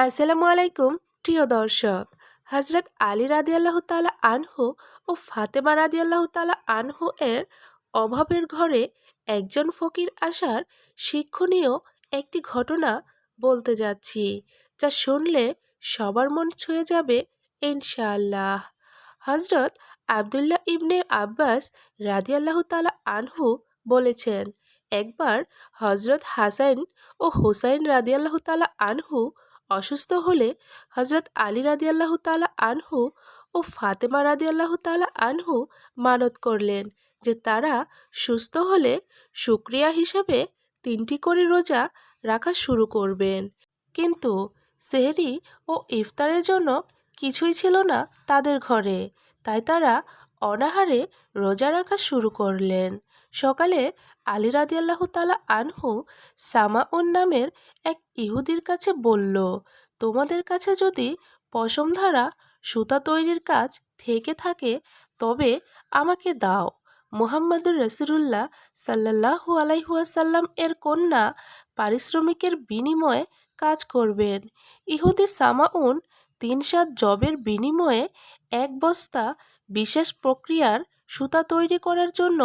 আসসালামু আলাইকুম প্রিয় দর্শক। হজরত আলী রাদিয়াল্লাহু তাআলা আনহু ও ফাতেমা রাদিয়াল্লাহু তাআলা আনহু এর অভাবের ঘরে একজন ফকির আসার শিক্ষণীয় একটি ঘটনা বলতে যাচ্ছি, যা শুনলে সবার মন ছুঁয়ে যাবে ইনশাআল্লাহ। হজরত আব্দুল্লাহ ইবনে আব্বাস রাদিয়াল্লাহু তাআলা আনহু বলেছেন, একবার হজরত হাসান ও হুসাইন রাদিয়াল্লাহু তাআলা আনহু অসুস্থ হলে হজরত আলী রাদিয়াল্লাহু তাআলা আনহু ও ফাতেমা রাদিয়াল্লাহু তাআলা আনহু মানত করলেন যে তারা সুস্থ হলে শুকরিয়া হিসাবে 3টি করে রোজা রাখা শুরু করবেন। কিন্তু সেহরি ও ইফতারের জন্য কিছুই ছিল না তাদের ঘরে, তাই তারা অনাহারে রোজা রাখা শুরু করলেন। সকালে আলী রাদিয়াল্লাহু তাআলা আনহু সামাউন নামের এক ইহুদির কাছে বলল, তোমাদের কাছে যদি পশম ধারা সুতা তৈরির কাজ থেকে থাকে তবে আমাকে দাও। মুহাম্মদুর রাসূলুল্লাহ সাল্লাল্লাহু আলাইহি ওয়াসাল্লাম এর কন্যা পারিশ্রমিকের বিনিময়ে কাজ করবেন। ইহুদি সামাউন 3 জবের বিনিময়ে 1 বস্তা বিশেষ প্রক্রিয়ার সুতা তৈরি করার জন্য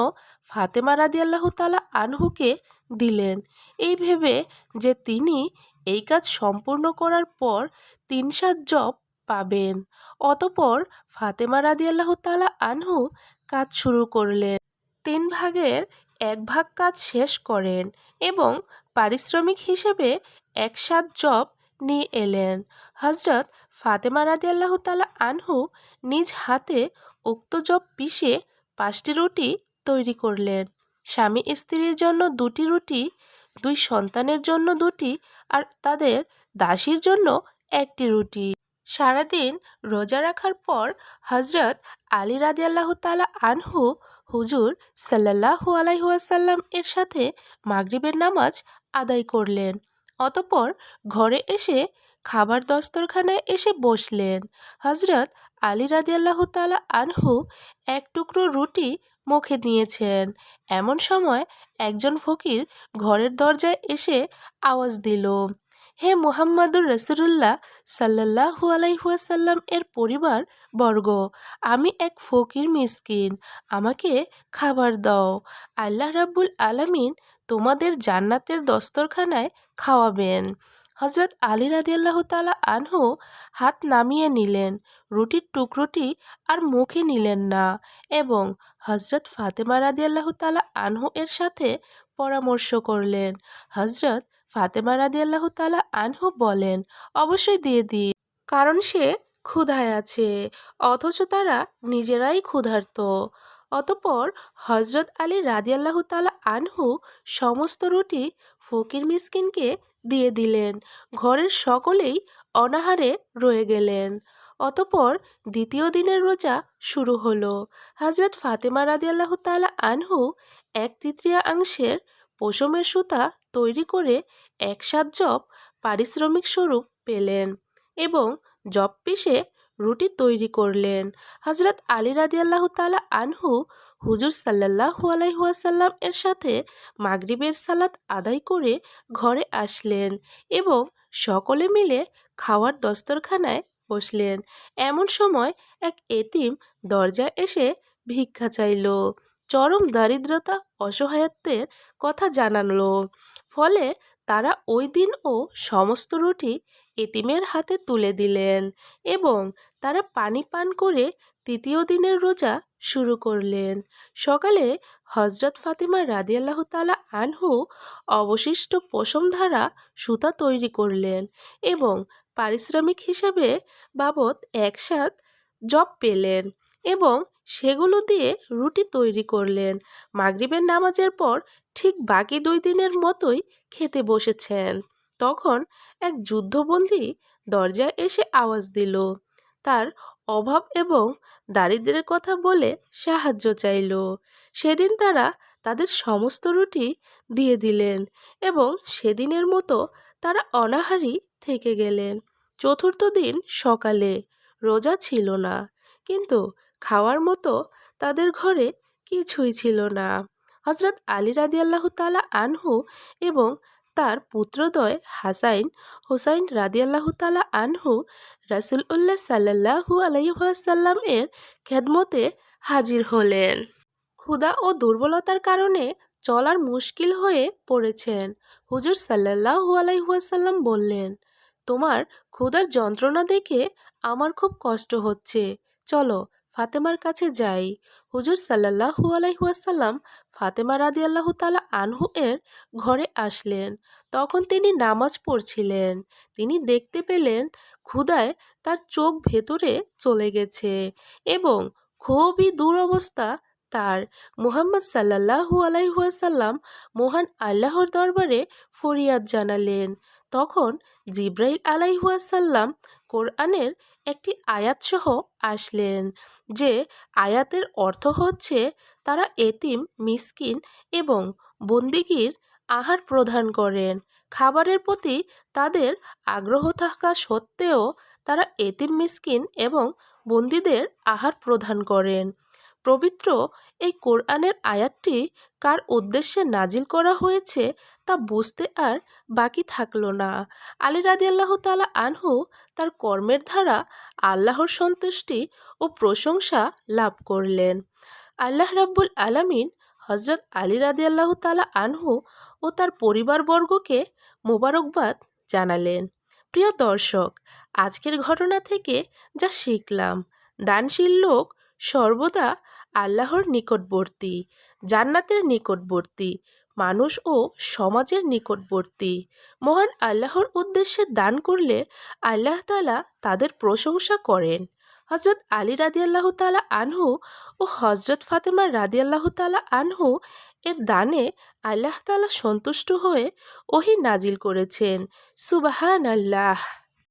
ফাতেমা রাদিয়াল্লাহু তাআলা আনহুকে দিলেন, এই ভেবে যে তিনি এই কাজ সম্পূর্ণ করার পর 3 জব পাবেন। অতঃপর ফাতেমা রাদিয়াল্লাহু তাআলা আনহু কাজ শুরু করলেন। 3 ভাগের 1 ভাগ কাজ শেষ করেন এবং পারিশ্রমিক হিসেবে 1 জব নিয়ে এলেন। হজরত ফাতেমা রাদিয়াল্লাহু তাআলা আনহু নিজ হাতে উক্ত জব পিষে 5টি রুটি তৈরি করলেন। স্বামী স্ত্রীর জন্য 2টি রুটি, 2 সন্তানের জন্য 2টি আর তাদের দাসীর জন্য 1টি রুটি। সারাদিন রোজা রাখার পর হজরত আলী রাদিয়াল্লাহু তাআলা আনহু হুজুর সাল্লাল্লাহু আলাইহি ওয়াসাল্লাম এর সাথে মাগরিবের নামাজ আদায় করলেন। অতঃপর ঘরে এসে খাবার দস্তরখানায় এসে বসলেন। হজরত আলী রাদিয়াল্লাহু তাআলা আনহু 1 টুকরো রুটি মুখে নিয়েছেন। এমন সময় একজন ফকির ঘরের দরজায় এসে আওয়াজ দিল, হে মুহাম্মদুর রাসূলুল্লাহ সাল্লাল্লাহু আলাইহি ওয়াসাল্লাম এর পরিবার বর্গ, আমি এক ফকির মিসকিন, আমাকে খাবার দাও। আল্লাহ রাব্বুল আলামিন তোমাদের জান্নাতের দস্তরখানায় খাওয়াবেন। হজরত আলী রাদিয়াল্লাহু তাআলা আনহু হাত নামিয়ে নিলেন, রুটির টুকরোটি আর মুখে নিলেন না এবং হজরত ফাতেমা রাদিয়াল্লাহু তাআলা আনহু এর সাথে পরামর্শ করলেন। হজরত ফাতেমা রাদিয়াল্লাহু তাআলা আনহু বলেন, অবশ্যই দিয়ে দিন, কারণ সে ক্ষুধায় আছে, অথচ তারা নিজেরাই ক্ষুধার্ত। অতঃপর হজরত আলী রাদিয়াল্লাহু তাআলা আনহু সমস্ত রুটি ফকির মিসকিনকে দিয়ে দিলেন। ঘরের সকলেই অনাহারে রয়ে গেলেন। অতঃপর দ্বিতীয় দিনের রোজা শুরু হলো। হজরত ফাতেমা রাদিয়াল্লাহু তাআলা আনহু 1/3 পশমের সুতা তৈরি করে 1 জব পারিশ্রমিক স্বরূপ পেলেন এবং জব পিষে রুটি তৈরি করলেন। হজরত আলী রাদিয়াল্লাহু তাআলা আনহু হুজুর সাল্লাল্লাহু আলাইহি ওয়াসাল্লাম এর সাথে মাগরিবের সালাত আদায় করে ঘরে আসলেন এবং সকলে মিলে খাওয়ার দস্তরখানায় বসলেন। এমন সময় এক এতিম দরজায় এসে ভিক্ষা চাইল। চরম দারিদ্রতা অসহায়ত্বের কথা জানালো। ফলে তারা ওই দিনও সমস্ত রুটি এতিমের হাতে তুলে দিলেন এবং তারা পানি পান করে তৃতীয় দিনের রোজা শুরু করলেন। সকালে হজরত ফাতেমা রাদিয়াল্লাহু তাআলা আনহু অবশিষ্ট পশম ধারা সুতা তৈরি করলেন এবং পারিশ্রমিক হিসেবে বাবদ 1 জব পেলেন এবং সেগুলো দিয়ে রুটি তৈরি করলেন। মাগরিবের নামাজের পর ঠিক বাকি 2 দিনের মতোই খেতে বসেছেন। তখন এক যুদ্ধবন্দী দরজায় এসে আওয়াজ দিল, তার অভাব এবং দারিদ্র্যের কথা বলে সাহায্য চাইল। সেদিন তারা তাদের সমস্ত রুটি দিয়ে দিলেন এবং সেদিনের মতো তারা অনাহারী থেকে গেলেন। চতুর্থ দিন সকালে রোজা ছিল না, কিন্তু খাওয়ার মতো তাদের ঘরে কিছুই ছিল না। হজরত আলী রাদিয়াল্লাহু তাআলা আনহু এবং তার পুত্রদ্বয় হাসাইন হুসাইন রাদিয়াল্লাহু তাআলা আনহু রাসূলুল্লাহ সাল্লাল্লাহু আলাইহি ওয়াসাল্লাম এর খেদমতে হাজির হলেন। ক্ষুধা ও দুর্বলতার কারণে চলার মুশকিল হয়ে পড়েছেন। হুজুর সাল্লাল্লাহু আলাইহি ওয়াসাল্লাম বললেন, তোমার ক্ষুধার যন্ত্রণা দেখে আমার খুব কষ্ট হচ্ছে, চলো ফাতেমার কাছে যাই। হুজুর সাল্লাল্লাহু আলাইহি ওয়াসাল্লাম ফাতেমা রাদিয়াল্লাহু তাআলা আনহু এর ঘরে আসলেন। তখন তিনি নামাজ পড়ছিলেন। তিনি দেখতে পেলেন ক্ষুধায় তার চোখ ভেতরে চলে গেছে এবং খুবই দুরবস্থা তার। মুহাম্মদ সাল্লাল্লাহু আলাইহি ওয়াসাল্লাম মহান আল্লাহর দরবারে ফরিয়াদ জানালেন। তখন জিব্রাইল আলাইহি ওয়াসাল্লাম কোরআনের একটি আয়াত সহ আসলেন, যে আয়াতের অর্থ হচ্ছে তারা এতিম, মিসকিন এবং বন্দিগির আহার প্রদান করেন। খাবারের প্রতি তাদের আগ্রহ থাকা সত্ত্বেও তারা এতিম, মিসকিন এবং বন্দীদের আহার প্রদান করেন। পবিত্র এই কোরআনের আয়াতটি কার উদ্দেশ্যে নাজিল করা হয়েছে তা বুঝতে আর বাকি থাকলো না। আলী রাদিয়াল্লাহু তাআলা আনহু তার কর্মের দ্বারা আল্লাহর সন্তুষ্টি ও প্রশংসা লাভ করলেন। আল্লাহ রাব্বুল আলামিন হযরত আলী রাদিয়াল্লাহু তাআলা আনহু ও তার পরিবারবর্গকে মোবারকবাদ জানালেন। প্রিয় দর্শক, আজকের ঘটনা থেকে যা শিখলাম, দানশীল লোক সর্বদা আল্লাহর নিকটবর্তী, জান্নাতের নিকটবর্তী, মানুষ ও সমাজের নিকটবর্তী। মহান আল্লাহর উদ্দেশ্যে দান করলে আল্লাহ তাআলা তাদের প্রশংসা করেন। হযরত আলী রাদিয়াল্লাহু তাআলা আনহু ও হযরত ফাতেমা রাদিয়াল্লাহু তাআলা আনহু এর দানে আল্লাহ তাআলা সন্তুষ্ট হয়ে ওহী নাজিল করেছেন। সুবহানাল্লাহ।